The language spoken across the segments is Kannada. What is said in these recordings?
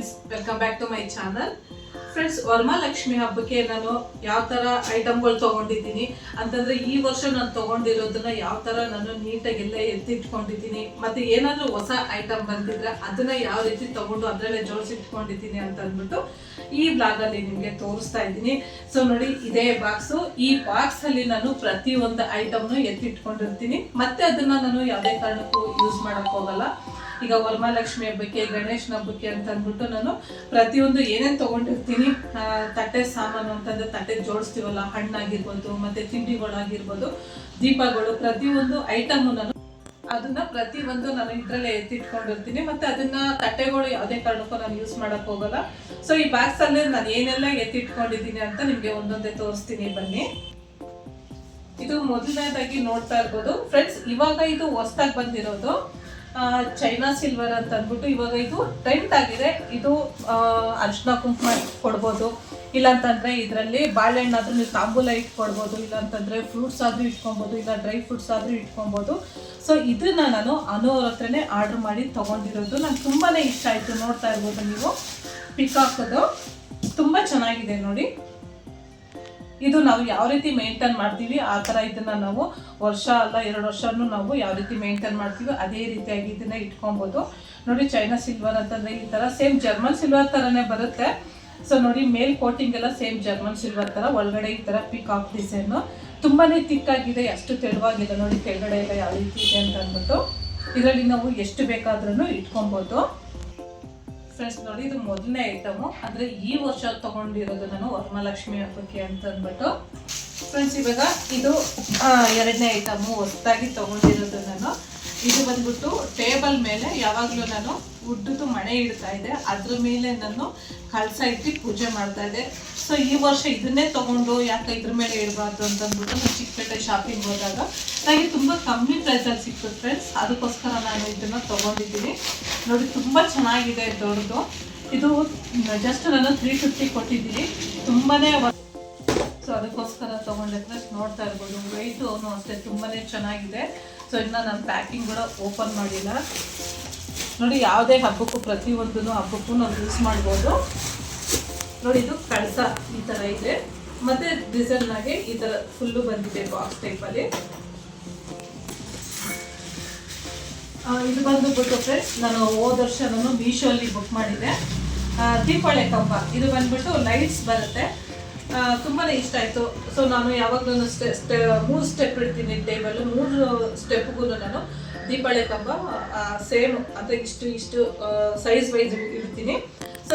Friends, welcome back to my channel. Friends, Varamahalakshmi ಹಬ್ಬಕ್ಕೆ ನಾನು ಯಾವ ಥರ ಐಟಮ್ಗಳು ತೊಗೊಂಡಿದ್ದೀನಿ ಅಂತಂದರೆ, ಈ ವರ್ಷ ನಾನು ತೊಗೊಂಡಿರೋದನ್ನ ಯಾವ ಥರ ನಾನು ನೀಟಾಗೆಲ್ಲ ಎತ್ತಿಟ್ಕೊಂಡಿದ್ದೀನಿ, ಮತ್ತು ಏನಾದರೂ ಹೊಸ ಐಟಮ್ ಬಂದಿದ್ರೆ ಅದನ್ನು ಯಾವ ರೀತಿ ತೊಗೊಂಡು ಅದರಲ್ಲೇ ಜೋಡಿಸಿಟ್ಕೊಂಡಿದ್ದೀನಿ ಅಂತ ಅಂದ್ಬಿಟ್ಟು ಈ ಬ್ಲಾಗಲ್ಲಿ ನಿಮಗೆ ತೋರಿಸ್ತಾ ಇದ್ದೀನಿ. ಸೊ ನೋಡಿ, ಇದೇ ಬಾಕ್ಸು. ಈ ಬಾಕ್ಸಲ್ಲಿ ನಾನು ಪ್ರತಿಯೊಂದು ಐಟಮ್ನು ಎತ್ತಿಟ್ಕೊಂಡಿರ್ತೀನಿ, ಮತ್ತು ಅದನ್ನು ನಾನು ಯಾವುದೇ ಕಾರಣಕ್ಕೂ ಯೂಸ್ ಮಾಡೋಕ್ಕೆ ಹೋಗಲ್ಲ. ಈಗ ವರಮಹಾಲಕ್ಷ್ಮಿ ಹಬ್ಬಕ್ಕೆ, ಗಣೇಶನ ಹಬ್ಬಕ್ಕೆ ಅಂತ ಅಂದ್ಬಿಟ್ಟು ನಾನು ಪ್ರತಿಯೊಂದು ಏನೇನು ತೊಗೊಂಡಿರ್ತೀನಿ, ತಟ್ಟೆ ಸಾಮಾನು ಅಂತಂದರೆ ತಟ್ಟೆ ಜೋಡಿಸ್ತೀವಲ್ಲ, ಹಣ್ಣಾಗಿರ್ಬೋದು ಮತ್ತು ತಿಂಡಿಗಳಾಗಿರ್ಬೋದು, ದೀಪಗಳು, ಪ್ರತಿಯೊಂದು ಐಟಮು ನಾನು ಅದನ್ನ ಪ್ರತಿಯೊಂದು ನಾನು ಇದರಲ್ಲೇ ಎತ್ತಿಟ್ಕೊಂಡಿರ್ತೀನಿ. ಮತ್ತು ಅದನ್ನ ತಟ್ಟೆಗಳು ಯಾವುದೇ ಕಾರಣಕ್ಕೂ ನಾನು ಯೂಸ್ ಮಾಡೋಕ್ಕೆ ಹೋಗಲ್ಲ. ಸೊ ಈ ಬಾಕ್ಸಲ್ಲೇ ನಾನು ಏನೆಲ್ಲ ಎತ್ತಿಟ್ಕೊಂಡಿದ್ದೀನಿ ಅಂತ ನಿಮಗೆ ಒಂದೊಂದೇ ತೋರಿಸ್ತೀನಿ, ಬನ್ನಿ. ಇದು ಮೊದಲನೇದಾಗಿ ನೋಡ್ತಾ ಇರ್ಬೋದು ಫ್ರೆಂಡ್ಸ್. ಇವಾಗ ಇದು ಹೊಸದಾಗಿ ಬಂದಿರೋದು ಚೈನಾ ಸಿಲ್ವರ್ ಅಂತ ಅಂದ್ಬಿಟ್ಟು ಇವಾಗ ಇದು ಟ್ರೆಂಡ್ ಆಗಿದೆ. ಇದು ಅರಿಶಿನ ಕುಂಕುಮ ಕೊಡ್ಬೋದು, ಇಲ್ಲಾಂತಂದರೆ ಇದರಲ್ಲಿ ಬಾಳೆಹಣ್ಣಾದರೂ ನೀವು ತಾಂಬೂಲ ಇಟ್ಕೊಡ್ಬೋದು, ಇಲ್ಲಾಂತಂದರೆ ಫ್ರೂಟ್ಸ್ ಆದರೂ ಇಟ್ಕೊಬೋದು, ಇಲ್ಲ ಡ್ರೈ ಫ್ರೂಟ್ಸ್ ಆದರೂ ಇಟ್ಕೊಬೋದು. ಸೊ ಇದನ್ನು ನಾನು ಅನೋರ್ ಹತ್ರನೇ ಆರ್ಡ್ರ್ ಮಾಡಿ ತೊಗೊಂಡಿರೋದು. ನಂಗೆ ತುಂಬಾ ಇಷ್ಟ ಆಯಿತು. ನೋಡ್ತಾ ಇರ್ಬೋದು ನೀವು, ಪಿಕಾಕದು ತುಂಬ ಚೆನ್ನಾಗಿದೆ ನೋಡಿ. ಇದು ನಾವು ಯಾವ ರೀತಿ ಮೇಂಟೈನ್ ಮಾಡ್ತೀವಿ ಆ ಥರ ಇದನ್ನು ನಾವು ವರ್ಷ ಅಲ್ಲ 2 ವರ್ಷನೂ ನಾವು ಯಾವ ರೀತಿ ಮೇಂಟೈನ್ ಮಾಡ್ತೀವಿ ಅದೇ ರೀತಿಯಾಗಿ ಇದನ್ನು ಇಟ್ಕೊಬೋದು. ನೋಡಿ, ಚೈನಾ ಸಿಲ್ವರ್ ಅಂತಂದರೆ ಈ ಥರ ಸೇಮ್ ಜರ್ಮನ್ ಸಿಲ್ವರ್ ಥರನೇ ಬರುತ್ತೆ. ಸೊ ನೋಡಿ, ಮೇಲ್ ಕೋಟಿಂಗ್ ಎಲ್ಲ ಸೇಮ್ ಜರ್ಮನ್ ಸಿಲ್ವರ್ ಥರ, ಒಳಗಡೆ ಈ ಥರ ಪಿಕಾಕ್ ಡಿಸೈನು ತುಂಬಾ ತಿಕ್ಕಾಗಿದೆ, ಅಷ್ಟು ತೆಳುವಾಗಿಲ್ಲ. ನೋಡಿ ಕೆಳಗಡೆ ಎಲ್ಲ ಯಾವ ರೀತಿ ಇದೆ ಅಂತ ಅಂದ್ಬಿಟ್ಟು ಇದರಲ್ಲಿ ನಾವು ಎಷ್ಟು ಬೇಕಾದ್ರೂ ಇಟ್ಕೊಬೋದು. ಫ್ರೆಂಡ್ಸ್ ನೋಡಿ, ಇದು ಮೊದಲನೇ ಐಟಮು, ಅಂದರೆ ಈ ವರ್ಷ ತೊಗೊಂಡಿರೋದು ನಾನು ವರಮಹಾಲಕ್ಷ್ಮಿ ಹಬ್ಬಕ್ಕೆ ಅಂತ ಅಂದ್ಬಿಟ್ಟು. ಫ್ರೆಂಡ್ಸ್, ಇವಾಗ ಇದು 2ನೇ ಐಟಮು ಹೊಸದಾಗಿ ತೊಗೊಂಡಿರೋದು ನಾನು. ಇದು ಬಂದ್ಬಿಟ್ಟು ಟೇಬಲ್ ಮೇಲೆ ಯಾವಾಗಲೂ ನಾನು ಉಡ್ಡದು ಮಣೆ ಇಡ್ತಾ ಇದ್ದೆ, ಅದ್ರ ಮೇಲೆ ನಾನು ಕಳಸ ಇಟ್ಟು ಪೂಜೆ ಮಾಡ್ತಾ ಇದ್ದೆ. ಸೊ ಈ ವರ್ಷ ಇದನ್ನೇ ತೊಗೊಂಡು ಯಾಕೆ ಇದ್ರ ಮೇಲೆ ಇಡಬಾರ್ದು ಅಂತಂದ್ಬಿಟ್ಟು ನಾನು ಚಿಕ್ಕಪೇಟೆ ಶಾಪಿಂಗ್ ಹೋದಾಗ ನನಗೆ ತುಂಬ ಕಮ್ಮಿ ಪ್ರೈಸಲ್ಲಿ ಸಿಕ್ತು ಫ್ರೆಂಡ್ಸ್. ಅದಕ್ಕೋಸ್ಕರ ನಾನು ಇದನ್ನು ತೊಗೊಂಡಿದ್ದೀನಿ. ನೋಡಿ, ತುಂಬ ಚೆನ್ನಾಗಿದೆ, ದೊಡ್ಡದು. ಇದು ಜಸ್ಟ್ ನಾನು 350 ಕೊಟ್ಟಿದ್ದೀನಿ, ತುಂಬಾ. ಸೊ ಅದಕ್ಕೋಸ್ಕರ ತೊಗೊಂಡೆ ಫ್ರೆಂಡ್ಸ್. ನೋಡ್ತಾ ಇರ್ಬೋದು, ವೆಯ್ಟು ಅಷ್ಟೇ ತುಂಬಾ ಚೆನ್ನಾಗಿದೆ. ಸೊ ಇನ್ನು ನಾನು ಪ್ಯಾಕಿಂಗ್ ಕೂಡ ಓಪನ್ ಮಾಡಿಲ್ಲ. ನೋಡಿ, ಯಾವುದೇ ಹಬ್ಬಕ್ಕೂ ಪ್ರತಿಯೊಂದೂ ಹಬ್ಬಕ್ಕೂ ನಾವು ಯೂಸ್ ಮಾಡ್ಬೋದು. ನೋಡಿ, ಇದು ಕಳಸ ಈ ಥರ ಇದೆ, ಮತ್ತು ಡಿಸೈನ್ನಾಗೆ ಈ ಥರ ಫುಲ್ಲು ಬಂದಿದೆ ಬಾಕ್ಸ್ ಟೈಪಲ್ಲಿ. ಇದು ಬಂದುಬಿಟ್ಟು ಫ್ರೆಂಡ್ಸ್, ನಾನು ಹೋದ ವರ್ಷ ನಾನು ಮೀಶೋಲ್ಲಿ ಬುಕ್ ಮಾಡಿದ್ದೆ. ದೀಪಾವಳಿ ಕಂಬ, ಇದು ಬಂದುಬಿಟ್ಟು ಲೈಟ್ಸ್ ಬರುತ್ತೆ, ತುಂಬಾ ಇಷ್ಟ ಆಯಿತು. ಸೊ ನಾನು ಯಾವಾಗಲೂ 3 ಸ್ಟೆಪ್ ಇಡ್ತೀನಿ ಟೇಬಲ್ಲು, 3 ಸ್ಟೆಪ್ಗೂ ನಾನು ದೀಪಾವಳಿ ಕಂಬ ಸೇಮ್ ಅಂದರೆ ಇಷ್ಟು ಸೈಜ್ ವೈಸ್ ಇಡ್ತೀನಿ. ಸೊ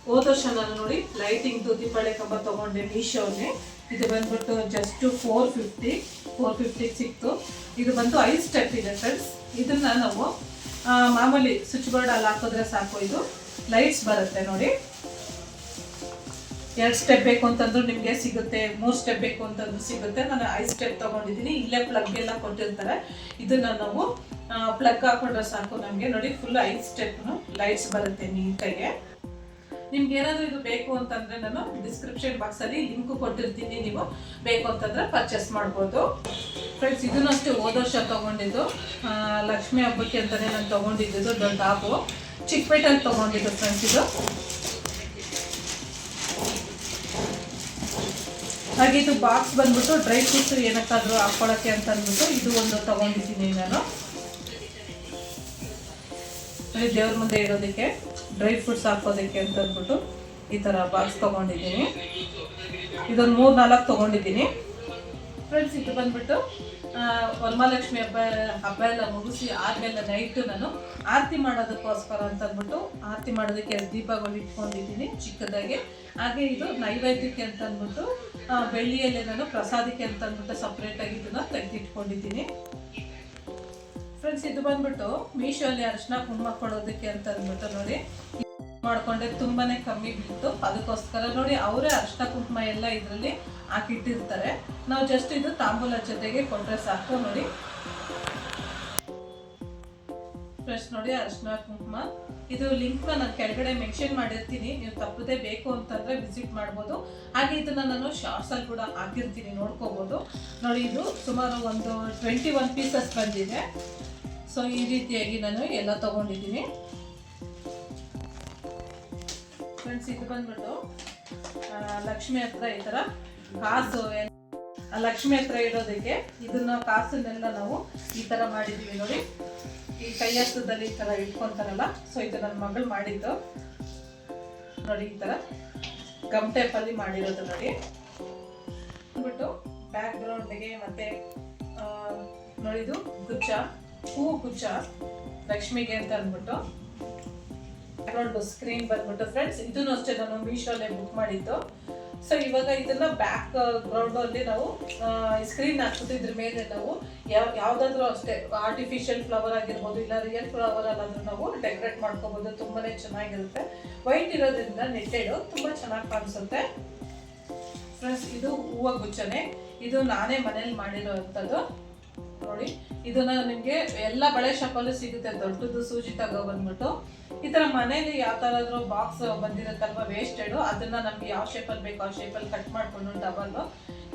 ಹೋದ ವರ್ಷ ನಾನು ನೋಡಿ ಲೈಟಿಂಗ್ದು ದೀಪಾವಳಿ ಕಂಬ ತೊಗೊಂಡೆ ಮೀಶೋಲ್ಲಿ. ಇದು ಬಂದ್ಬಿಟ್ಟು ಜಸ್ಟ್ 450 ಸಿಕ್ತು. ಇದು ಬಂದು 5 ಸ್ಟೆಪ್ ಇದೆ ಫ್ರೆಂಡ್ಸ್. ಇದನ್ನು ನಾವು ಮಾಮೂಲಿ ಸ್ವಿಚ್ ಬೋರ್ಡಲ್ಲಿ ಹಾಕಿದ್ರೆ ಸಾಕು, ಇದು ಲೈಟ್ಸ್ ಬರುತ್ತೆ ನೋಡಿ. 2 ಸ್ಟೆಪ್ ಬೇಕು ಅಂತಂದ್ರೂ ನಿಮಗೆ ಸಿಗುತ್ತೆ, 3 ಸ್ಟೆಪ್ ಬೇಕು ಅಂತಂದ್ರೂ ಸಿಗುತ್ತೆ. ನಾನು 5 ಸ್ಟೆಪ್ ತೊಗೊಂಡಿದ್ದೀನಿ. ಇಲ್ಲೇ ಪ್ಲಗ್ ಎಲ್ಲ ಕೊಟ್ಟಿರ್ತಾರೆ, ಇದನ್ನು ನಾವು ಪ್ಲಗ್ ಹಾಕೊಂಡ್ರೆ ಸಾಕು ನಮಗೆ. ನೋಡಿ, ಫುಲ್ 5 ಸ್ಟೆಪ್ನು ಲೈಟ್ಸ್ ಬರುತ್ತೆ ನೀಟಾಗೆ. ನಿಮ್ಗೆ ಏನಾದರೂ ಇದು ಬೇಕು ಅಂತಂದರೆ ನಾನು ಡಿಸ್ಕ್ರಿಪ್ಷನ್ ಬಾಕ್ಸಲ್ಲಿ ಲಿಂಕು ಕೊಟ್ಟಿರ್ತೀನಿ, ನೀವು ಬೇಕು ಅಂತಂದರೆ ಪರ್ಚೇಸ್ ಮಾಡ್ಬೋದು. ಫ್ರೆಂಡ್ಸ್, ಇದನ್ನು ಅಷ್ಟೇ ಹೋದ ವರ್ಷ ತೊಗೊಂಡಿದ್ದು, ಲಕ್ಷ್ಮೀ ಹಬ್ಬಕ್ಕೆ ಅಂತಲೇ ನಾನು ತೊಗೊಂಡಿದ್ದು. ದೊಡ್ಡ ಹಾಬು ಚಿಕ್ಕಪೇಟೆಯಲ್ಲಿ ತೊಗೊಂಡಿದ್ದು ಫ್ರೆಂಡ್ಸ್. ಇದು ಹಾಗೆ ಇದು ಬಾಕ್ಸ್ ಬಂದ್ಬಿಟ್ಟು ಡ್ರೈ ಫ್ರೂಟ್ಸ್ ಏನಕ್ಕಾದರೂ ಹಾಕ್ಕೊಳ್ಳೋಕ್ಕೆ ಅಂತ ಅಂದ್ಬಿಟ್ಟು ಇದು ಒಂದು ತೊಗೊಂಡಿದ್ದೀನಿ ನಾನು. ದೇವ್ರ ಮುಂದೆ ಇರೋದಕ್ಕೆ ಡ್ರೈ ಫ್ರೂಟ್ಸ್ ಹಾಕೋದಕ್ಕೆ ಅಂತ ಅಂದ್ಬಿಟ್ಟು ಈ ಥರ ಬಾಕ್ಸ್ ತೊಗೊಂಡಿದ್ದೀನಿ. ಇದೊಂದು 3-4 ತೊಗೊಂಡಿದ್ದೀನಿ ಫ್ರೆಂಡ್ಸ್. ಇದು ಬಂದ್ಬಿಟ್ಟು ವರಮಹಾಲಕ್ಷ್ಮಿ ಹಬ್ಬ ಎಲ್ಲ ಮುಗಿಸಿ ಆದಮೇಲೆ ನೈಟು ನಾನು ಆರತಿ ಮಾಡೋದಕ್ಕೋಸ್ಕರ ಅಂತ ಅಂದ್ಬಿಟ್ಟು ಆರತಿ ಮಾಡೋದಕ್ಕೆ ದೀಪಗಳು ಇಟ್ಕೊಂಡಿದ್ದೀನಿ ಚಿಕ್ಕದಾಗಿ. ಹಾಗೆ ಇದು ನೈವೇದ್ಯಕ್ಕೆ ಅಂತ ಅಂದ್ಬಿಟ್ಟು ಬೆಳ್ಳಿಯಲ್ಲೇ ನಾನು ಪ್ರಸಾದಕ್ಕೆ ಅಂತ ಅಂದ್ಬಿಟ್ಟು ಸಪ್ರೇಟಾಗಿ ಇದನ್ನು ತೆಗೆದಿಟ್ಕೊಂಡಿದ್ದೀನಿ ಫ್ರೆಂಡ್ಸ್. ಇದು ಬಂದ್ಬಿಟ್ಟು ಮೀಶೋಲ್ಲಿ ಅರಿಶಿನ ಕುಂಕುಮ ಕೊಡೋದಕ್ಕೆ ಅಂತ ಅಂದ್ಬಿಟ್ಟು ನೋಡಿ ಮಾಡಿಕೊಂಡೆ, ತುಂಬಾ ಕಮ್ಮಿ ಬಿತ್ತು. ಅದಕ್ಕೋಸ್ಕರ ನೋಡಿ, ಅವರೇ ಅರಿಶಿನ ಕುಂಕುಮ ಎಲ್ಲ ಇದರಲ್ಲಿ ಹಾಕಿಟ್ಟಿರ್ತಾರೆ. ನಾವು ಜಸ್ಟ್ ಇದು ತಾಂಬೂಲ ಜೊತೆಗೆ ಕೊಟ್ಟರೆ ಸಾಕು. ನೋಡಿ ಫ್ರೆಂಡ್ಸ್, ನೋಡಿ ಅರಿಶಿನ ಕುಂಕುಮ ಇದು ಲಿಂಕ್ನ ನಾನು ಕೆಳಗಡೆ ಮೆನ್ಷನ್ ಮಾಡಿರ್ತೀನಿ, ನೀವು ತಪ್ಪದೇ ಬೇಕು ಅಂತಂದರೆ ವಿಸಿಟ್ ಮಾಡ್ಬೋದು. ಹಾಗೆ ಇದನ್ನು ನಾನು ಶಾರ್ಟ್ಸಲ್ಲಿ ಕೂಡ ಹಾಕಿರ್ತೀನಿ, ನೋಡ್ಕೋಬೋದು. ನೋಡಿ, ಇದು ಸುಮಾರು ಒಂದು 21 ಪೀಸಸ್ ಬಂದಿದೆ. ಸೊ ಈ ರೀತಿಯಾಗಿ ನಾನು ಎಲ್ಲ ತೊಗೊಂಡಿದ್ದೀನಿ. ಫ್ರೆಂಡ್ಸ್ ಇದು ಬಂದ್ಬಿಟ್ಟು ಲಕ್ಷ್ಮಿ ಹತ್ರ ಈ ಥರ ಕಾಸು ಲಕ್ಷ್ಮಿ ಹತ್ರ ಇಡೋದಕ್ಕೆ ಇದನ್ನ ಕಾಸನ್ನೆಲ್ಲ ನಾವು ಈ ಥರ ಮಾಡಿದ್ದೀವಿ ನೋಡಿ. ಈ ಕೈ ಹಸ್ತದಲ್ಲಿ ಈ ಥರ ಇಟ್ಕೊತಾರಲ್ಲ, ಸೊ ಇದು ನನ್ನ ಮಗಳು ಮಾಡಿದ್ದು ನೋಡಿ. ಈ ಥರ ಗಮ್ ಟೈಪಲ್ಲಿ ಮಾಡಿರೋದು ನೋಡಿ. ಅಂದ್ಬಿಟ್ಟು ಬ್ಯಾಕ್ ಗ್ರೌಂಡ್ಗೆ ಮತ್ತೆ ನೋಡಿದು ಗುಚ್ಚ, ಹೂವು ಗುಚ್ಚ ಲಕ್ಷ್ಮಿಗೆ ಅಂತ ಅಂದ್ಬಿಟ್ಟು ಬ್ಯಾಕ್ಗ್ರೌಂಡ್ ಸ್ಕ್ರೀನ್ ಬಂದ್ಬಿಟ್ಟು ಫ್ರೆಂಡ್ಸ್ ಇದನ್ನು ಅಷ್ಟೇ ನಾನು ಮೀಶೋಲ್ಲೇ ಬುಕ್ ಮಾಡಿದ್ದು. ಸೊ ಇವಾಗ ಇದನ್ನ ಬ್ಯಾಕ್ ಗ್ರೌಂಡ್ ಅಲ್ಲಿ ನಾವು ಸ್ಕ್ರೀನ್ ಹಾಕ್ಬಿಟ್ಟು ಇದ್ರ ಮೇಲೆ ನಾವು ಯಾವ್ದಾದ್ರು ಅಷ್ಟೇ ಆರ್ಟಿಫಿಷಿಯಲ್ ಫ್ಲವರ್ ಆಗಿರ್ಬೋದು, ಇಲ್ಲ ರಿಯಲ್ ಫ್ಲವರ್ ಅಲ್ಲಾದ್ರೂ ನಾವು ಡೆಕೋರೇಟ್ ಮಾಡ್ಕೋಬಹುದು. ತುಂಬಾನೇ ಚೆನ್ನಾಗಿರುತ್ತೆ. ವೈಟ್ ಇರೋದ್ರಿಂದ ನೆಟ್ಟೆಡ್ ತುಂಬಾ ಚೆನ್ನಾಗಿ ಕಾಣಿಸುತ್ತೆ ಫ್ರೆಂಡ್ಸ್. ಇದು ಹೂವು ಗುಚ್ಚನೆ, ಇದು ನಾನೇ ಮನೇಲಿ ಮಾಡಿರೋಂಥದ್ದು ನೋಡಿ. ಇದನ್ನ ನಿಮ್ಗೆ ಎಲ್ಲ ಬಳೆ ಶಾಪಲ್ಲೂ ಸಿಗುತ್ತೆ. ದೊಡ್ಡದು ಸೂಜಿ ತಗೋ ಬಂದ್ಬಿಟ್ಟು ಈ ತರ ಮನೇಲಿ ಯಾವ ತರಾದ್ರೂ ಬಾಕ್ಸ್ ಬಂದಿರುತ್ತಲ್ವಾ ವೇಸ್ಟೆಡ್, ಅದನ್ನ ನಮ್ಗೆ ಯಾವ ಶೇಪಲ್ಲಿ ಬೇಕೋ ಆ ಶೇಪಲ್ಲಿ ಕಟ್ ಮಾಡ್ಕೊಂಡು ಡಬಲ್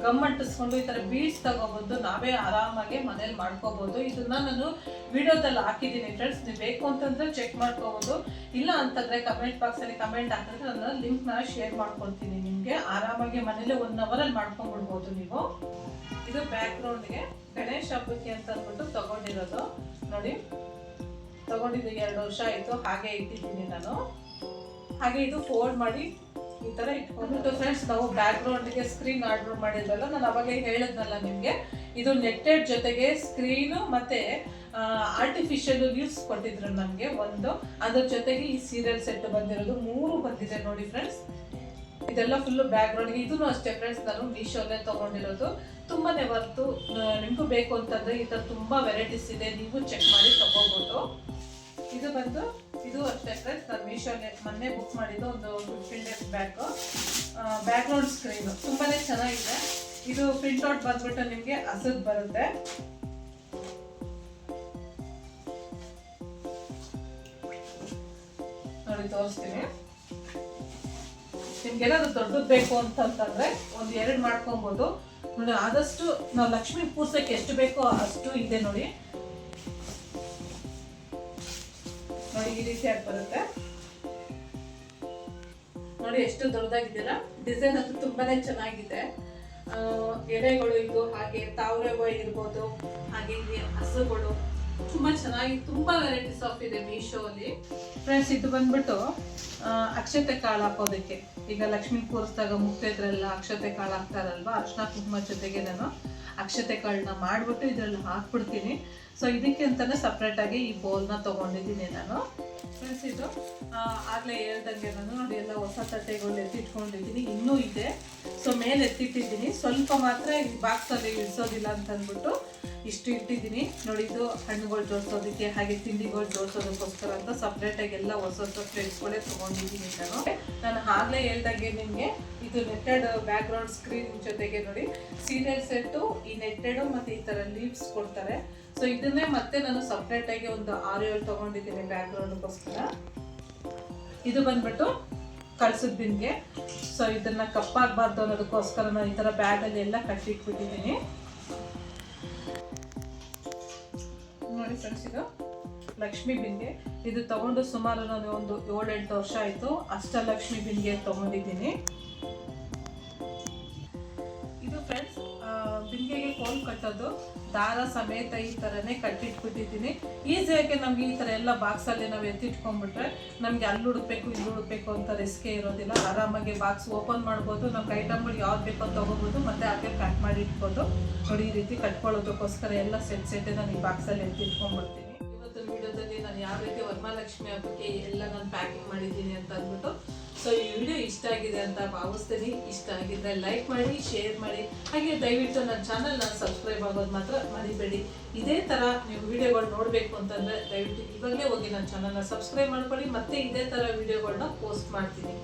ಗಮ್ ಅಂಟಿಸ್ಕೊಂಡು ಈ ತರ ಬೀಡ್ಸ್ ತಗೋಬಹುದು. ನಾವೇ ಆರಾಮಾಗಿ ಮನೇಲಿ ಮಾಡ್ಕೋಬಹುದು. ಇದನ್ನ ನಾನು ವಿಡಿಯೋದಲ್ಲಿ ಹಾಕಿದ್ದೀನಿ ಫ್ರೆಂಡ್ಸ್, ನೀವು ಬೇಕು ಅಂತಂದ್ರೆ ಚೆಕ್ ಮಾಡ್ಕೋಬಹುದು. ಇಲ್ಲ ಅಂತಂದ್ರೆ ಕಮೆಂಟ್ ಬಾಕ್ಸ್ ಅಲ್ಲಿ ಕಮೆಂಟ್ ಹಾಕಿದ್ರೆ ನಾನು ಲಿಂಕ್ ನ ಶೇರ್ ಮಾಡ್ಕೊಳ್ತೀನಿ ನಿಮ್ಗೆ. ಆರಾಮಾಗಿ ಮನೇಲಿ 1 hour ಅಲ್ಲಿ ಮಾಡ್ಕೊಂಡ್ಬಿಡ್ಬೋದು ನೀವು. ಇದು ಬ್ಯಾಕ್ ಗ್ರೌಂಡ್ಗೆ ಗಣೇಶ ಹಬ್ಬಕ್ಕೆ ಅಂತ ಅಂದ್ಬಿಟ್ಟು ತಗೊಂಡಿರೋದು ನೋಡಿ. ತಗೊಂಡಿದ್ದು 2 ವರ್ಷ ಆಯ್ತು, ಹಾಗೆ ಇಟ್ಟಿದ್ದೀನಿ ನಾನು. ಹಾಗೆ ಇದು ಫೋಲ್ಡ್ ಮಾಡಿ ಈ ತರ ಇಟ್ಕೊಂಡ್ಬಿಟ್ಟು ಫ್ರೆಂಡ್ಸ್ ನಾವು ಬ್ಯಾಕ್ ಗ್ರೌಂಡ್ಗೆ ಸ್ಕ್ರೀನ್ ಆರ್ಡರ್ ಮಾಡಿದ್ರಲ್ಲ, ನಾನು ಅವಾಗಲೇ ಹೇಳಿದ್ನಲ್ಲ ನಿಮ್ಗೆ, ಇದು ನೆಟ್ಟೆಡ್ ಜೊತೆಗೆ ಸ್ಕ್ರೀನು ಮತ್ತೆ ಆರ್ಟಿಫಿಷಿಯಲ್ ಲೀವ್ಸ್ ಕೊಟ್ಟಿದ್ರು ನಮ್ಗೆ ಒಂದು. ಅದ್ರ ಜೊತೆಗೆ ಈ ಸೀರಿಯಲ್ ಸೆಟ್ ಬಂದಿರೋದು 3 ಬಂದಿದೆ ನೋಡಿ ಫ್ರೆಂಡ್ಸ್. ಇದೆಲ್ಲ ಫುಲ್ ಬ್ಯಾಕ್ ಗ್ರೌಂಡ್ಗೆ. ಇದನ್ನು ಅಷ್ಟೇ ಫ್ರೆಂಡ್ಸ್ ನಾನು ಮೀಶೋಲ್ಲೇ ತಗೊಂಡಿರೋದು. ತುಂಬಾನೇ ವರ್ತು. ನಿಮಗೂ ಬೇಕು ಅಂತಂದ್ರೆ ಈ ತರ ತುಂಬಾ ವೆರೈಟೀಸ್ ಇದೆ, ನೀವು ಚೆಕ್ ಮಾಡಿ ತಗೋಬಹುದು. ಇದು ಬಂದು ಇದು ಅಷ್ಟೇ ಫ್ರೆಂಡ್ಸ್ ನಾನು ಮೀಶೋಲ್ಲೇ ಮೊನ್ನೆ ಬುಕ್ ಮಾಡಿದ್ದು ಒಂದು 15 days back. Back ground screen ತುಂಬಾನೇ ಚೆನ್ನಾಗಿದೆ. ಇದು ಪ್ರಿಂಟ್ಔಟ್ ಬಂದ್ಬಿಟ್ಟು ನಿಮ್ಗೆ ಹಸದ್ ಬರುತ್ತೆ. ನೋಡಿ ತೋರಿಸ್ತೀನಿ. ನಿಮ್ಗೆ ಏನಾದ್ರು ದೊಡ್ಡದು ಬೇಕು ಅಂತಂದ್ರೆ 1-2 ಮಾಡ್ಕೊಬಹುದು. ನೋಡಿ ಆದಷ್ಟು ನಾವು ಲಕ್ಷ್ಮಿ ಪೂರ್ಸಕ್ಕೆ ಎಷ್ಟು ಬೇಕೋ ಅಷ್ಟು ಇದೆ ನೋಡಿ. ನೋಡಿ ಈ ರೀತಿಯಾಗಿ ಬರುತ್ತೆ ನೋಡಿ, ಎಷ್ಟು ದೊಡ್ಡದಾಗಿದೆಯಲ್ಲ. ಡಿಸೈನ್ ಅಂತೂ ತುಂಬಾನೇ ಚೆನ್ನಾಗಿದೆ. ಎಲೆಗಳು ಇದು, ಹಾಗೆ ತಾವರೆ ಹೂವು ಇರ್ಬೋದು, ಹಾಗೆ ಇಲ್ಲಿ ಹಸುಗಳು ತುಂಬಾ ಚೆನ್ನಾಗಿ ತುಂಬಾ ವೆರೈಟೀಸ್ ಆಫ್ ಇದೆ ಮೀಶೋ ಅಲ್ಲಿ ಫ್ರೆಂಡ್ಸ್. ಇದು ಬಂದ್ಬಿಟ್ಟು ಅಕ್ಷತೆ ಕಾಳು ಹಾಕೋದಕ್ಕೆ. ಈಗ ಲಕ್ಷ್ಮೀ ಕೂರಿಸಿದಾಗ ಮುತ್ತೈದ್ರೆಲ್ಲ ಅಕ್ಷತೆ ಕಾಳು ಹಾಕ್ತಾರಲ್ವಾ, ಅರ್ಶಿನ ಕುಂಕುಮ ಜೊತೆಗೆ ನಾನು ಅಕ್ಷತೆ ಕಾಳನ್ನ ಮಾಡ್ಬಿಟ್ಟು ಇದ್ರಲ್ಲಿ ಹಾಕ್ಬಿಡ್ತೀನಿ. ಸೊ ಇದಕ್ಕೆ ಅಂತಾನೆ ಸಪ್ರೇಟ್ ಆಗಿ ಈ ಬೌಲ್ನ ತಗೊಂಡಿದ್ದೀನಿ ನಾನು ಫ್ರೆಂಡ್ಸ್. ಇದು ಆಗ್ಲೇ ಹೇಳ್ದಂಗೆ ನಾನು ನೋಡಿ ಎಲ್ಲ ಹೊಸ ತಟ್ಟೆಗಳು ಎತ್ತಿಟ್ಕೊಂಡಿದ್ದೀನಿ, ಇನ್ನೂ ಇದೆ. ಸೊ ಮೇಲೆ ಎತ್ತಿಟ್ಟಿದ್ದೀನಿ, ಸ್ವಲ್ಪ ಮಾತ್ರ ಈ ಬಾಕ್ಸಲ್ಲಿ ಇಳಿಸೋದಿಲ್ಲ ಅಂತ ಅಂದ್ಬಿಟ್ಟು ಇಷ್ಟು ಇಟ್ಟಿದ್ದೀನಿ ನೋಡಿ. ಇದು ಹಣ್ಣುಗಳು ಜೋಡಿಸೋದಕ್ಕೆ ಹಾಗೆ ತಿಂಡಿಗಳು ಜೋಡಿಸೋದಕ್ಕೋಸ್ಕರ ಅಂತ ಸಪ್ರೇಟಾಗಿ ಎಲ್ಲ ಹೊಸ ಹೊಸ ಫ್ರೆಂಡ್ಸ್ಗಳೇ ತೊಗೊಂಡಿದ್ದೀನಿ ನಾನು ಆಗಲೇ ಹೇಳ್ದಂಗೆ ನಿಮಗೆ. ಇದು ನೆಟ್ಟೆಡ್ ಬ್ಯಾಕ್ ಗ್ರೌಂಡ್ ಸ್ಕ್ರೀನ್ ಜೊತೆಗೆ ನೋಡಿ ಸೀರಿಯಲ್ ಸೆಟ್ಟು, ಈ ನೆಟ್ಟೆಡು ಮತ್ತು ಈ ಥರ ಲೀವ್ಸ್ ಕೊಡ್ತಾರೆ. ಸೊ ಇದನ್ನೇ ಮತ್ತೆ ನಾನು ಸಪ್ರೇಟಾಗಿ ಒಂದು 6-7 ತೊಗೊಂಡಿದ್ದೀನಿ ಬ್ಯಾಕ್ ಗ್ರೌಂಡ್ಗೋಸ್ಕರ. ಇದು ಬಂದ್ಬಿಟ್ಟು ಕಳ್ಸದ ಬಿನ್ಗೆ. ಸೊ ಇದನ್ನ ಕಪ್ಪಾಗಬಾರ್ದು ಅನ್ನೋದಕ್ಕೋಸ್ಕರ ನಾನು ಈ ಥರ ಬ್ಯಾಗಲ್ಲಿ ಎಲ್ಲ ಕಟ್ಟಿಟ್ಬಿಟ್ಟಿದ್ದೀನಿ ನೋಡಿ ಫ್ರೆಂಡ್ಸ್. ಇದು ಲಕ್ಷ್ಮಿ ಬಿನ್ಗೆ. ಇದು ತಗೊಂಡು ಸುಮಾರು ನಾನು ಒಂದು 7-8 ವರ್ಷ ಆಯಿತು. ಅಷ್ಟಲಕ್ಷ್ಮಿ ಬಿನ್ಗೆ ತಗೊಂಡಿದ್ದೀನಿ. ಇದು ಫ್ರೆಂಡ್ಸ್ ಬಿನ್ಗೆಗೆ ಕೋಲ್ ಕಟ್ಟೋದು ದಾರ ಸಮೇತ ಈ ಥರನೇ ಕಟ್ಟಿಟ್ಬಿಟ್ಟಿದ್ದೀನಿ. ಈಸಿಯಾಗಿ ನಮ್ಗೆ ಈ ಥರ ಎಲ್ಲ ಬಾಕ್ಸಲ್ಲಿ ನಾವು ಎತ್ತಿಟ್ಕೊಂಡ್ಬಿಟ್ರೆ ನಮಗೆ ಅಲ್ಲಿ ಹುಡುಕ್ಬೇಕು ಇಲ್ಲಿ ಹುಡುಕ್ಬೇಕು ಅಂತ ರಿಸ್ಕೇ ಇರೋದಿಲ್ಲ. ಆರಾಮಾಗಿ ಬಾಕ್ಸ್ ಓಪನ್ ಮಾಡ್ಬೋದು, ನಮ್ಗೆ ಐಟಮ್ಗಳು ಯಾವ್ದು ಬೇಕೋ ತೊಗೋಬೋದು, ಮತ್ತು ಹಾಗೆ ಪ್ಯಾಕ್ ಮಾಡಿ ಇಟ್ಬೋದು ನೋಡಿ. ಈ ರೀತಿ ಕಟ್ಕೊಳ್ಳೋದಕ್ಕೋಸ್ಕರ ಎಲ್ಲ ಸೆಟ್ ನಾನು ಈ ಬಾಕ್ಸಲ್ಲಿ ಎತ್ತಿಟ್ಕೊಂಡ್ಬಿಡ್ತೀನಿ. ಇವತ್ತಿನ ವಿಡಿಯೋದಲ್ಲಿ ನಾನು ಯಾವ ರೀತಿ ವರಮಹಾಲಕ್ಷ್ಮಿ ಹಬ್ಬಕ್ಕೆ ಎಲ್ಲ ನಾನು ಪ್ಯಾಕಿಂಗ್ ಮಾಡಿದ್ದೀನಿ ಅಂತ ಅಂದ್ಬಿಟ್ಟು. ಸೊ ಈ ವಿಡಿಯೋ ಇಷ್ಟ ಆಗಿದೆ ಅಂತ ಭಾವಿಸ್ತೀನಿ. ಇಷ್ಟ ಆಗಿದ್ದರೆ ಲೈಕ್ ಮಾಡಿ, ಶೇರ್ ಮಾಡಿ, ಹಾಗೆ ದಯವಿಟ್ಟು ನನ್ನ ಚಾನಲ್ನ ಸಬ್ಸ್ಕ್ರೈಬ್ ಆಗೋದು ಮಾತ್ರ ಮರಿಬೇಡಿ. ಇದೇ ಥರ ನೀವು ವಿಡಿಯೋಗಳು ನೋಡಬೇಕು ಅಂತಂದರೆ ದಯವಿಟ್ಟು ಇವಾಗಲೇ ಹೋಗಿ ನನ್ನ ಚಾನಲ್ನ ಸಬ್ಸ್ಕ್ರೈಬ್ ಮಾಡ್ಕೊಳ್ಳಿ. ಮತ್ತೆ ಇದೇ ಥರ ವಿಡಿಯೋಗಳನ್ನ ಪೋಸ್ಟ್ ಮಾಡ್ತೀನಿ.